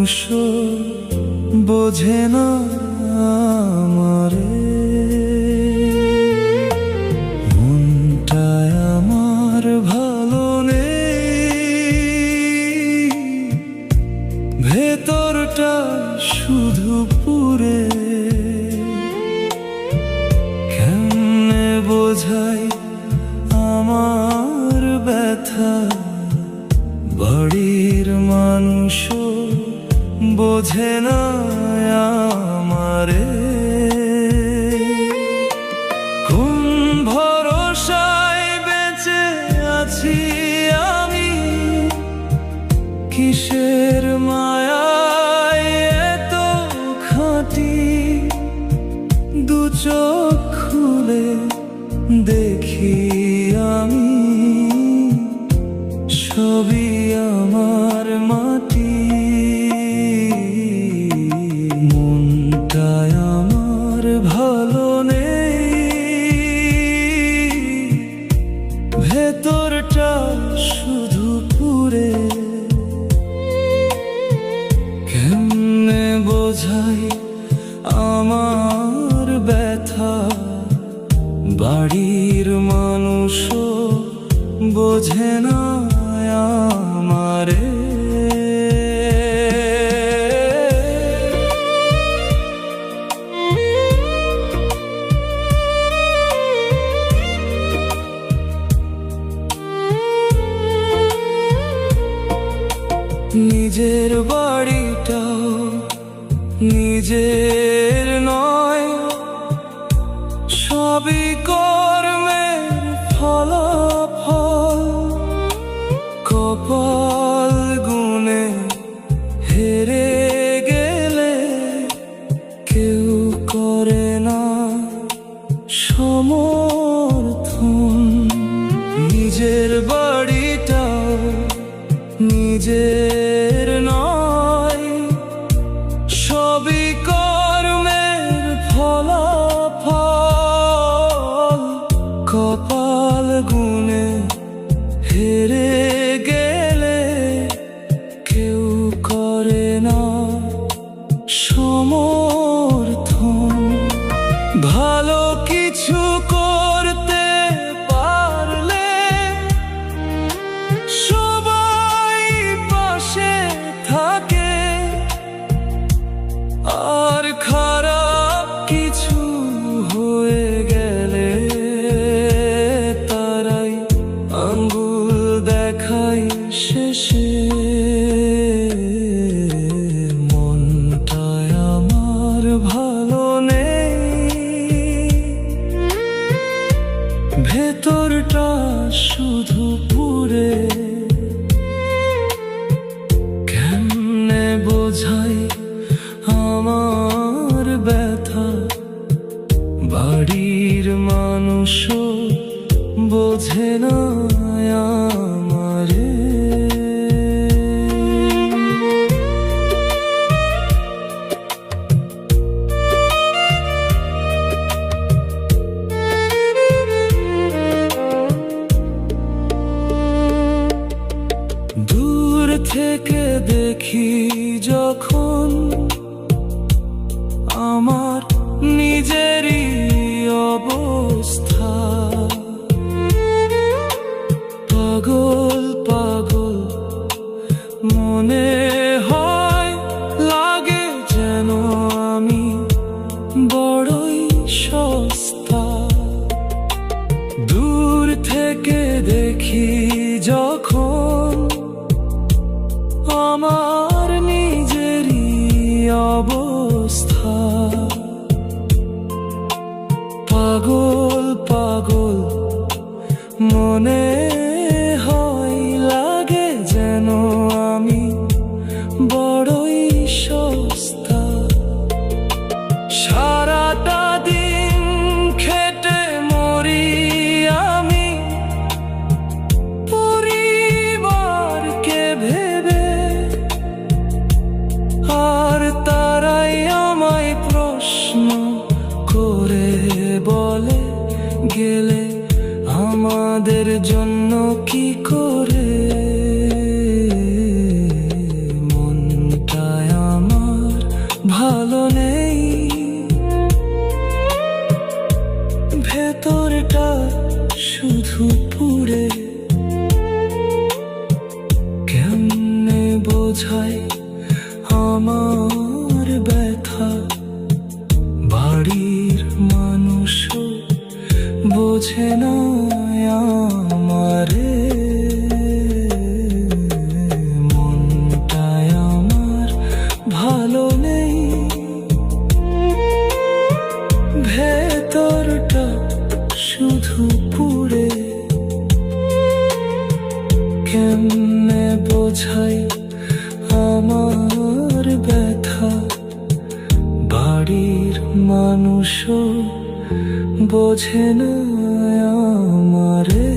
মানুষও বোঝে না আমারে। মনটায় আমার ভালো নেই, ভেতরটা শুধু পুরে। কেমনে বোঝাই আমার ব্যথা, বাড়ির মানুষও বোঝে না আমারে। কোন ভরসায় বেঁচে আছি আমি, কিসের মায়ায় এত খাঁটি। দু চোখ খুলে দেখি আমি, সবই আমার মাটি। মনটায় আমার ভালো নেই, ভেতরটা শুধু পুরে। কেমনে বোঝাই আমার ব্যথা, বাড়ির মানুষও বোঝে না আমারে। নিজের বাড়িটাও নিজের নয়, সবই কর্মের ফলাফল। কপাল গুনে হেরে গেলে কেউ করে না সমর্থন। নিজের বাড়িটাও নিজের নয়, সবই কর্মের ফলাফল। কপাল গুনে হেরে গেলে কেউ করে না সমর্থন। ভালো কিছু করতে পারলে সবাই পাশে থাকে, আর খারাপ কিছু হয়ে গেলে তারাই আঙ্গুল দেখায় শেষে। মনটায় আমার ভালো নেই, ভেতরটা শুধু পুরে। কেমনে বোঝাই আমার ব্যথা, বাড়ির মানুষও বোঝে না আমারে। দূর থেকে দেখি যখন আমার নিজেরই অবস্থা, পাগল পাগল মনে হয়, লাগে যেন আমি বড়ই সস্তা। দূর থেকে দেখি যখন আমার নিজেরই অবস্থা, পাগল পাগল মনে হয়, লাগে যেন আমি বড়ই সস্তা। সারাটা দিন খেটে মরি আমি, পরিবারকে ভেবে। আর তারাই আমায় প্রশ্ন করে বলে, গেলে আমাদের জন্য কি করে। মনটায় ভেতরটা শুধু পুড়ে। কেমনে বোঝাই আমার ব্যথা, বাড়ির মানুষও বোঝে না আমারে। মনটায় আমার ভালো নেই, ভেতরটা শুধু পুড়ে। কেমনে বোঝাই আমার ব্যথা, বাড়ির মানুষও বোঝে না আমারে।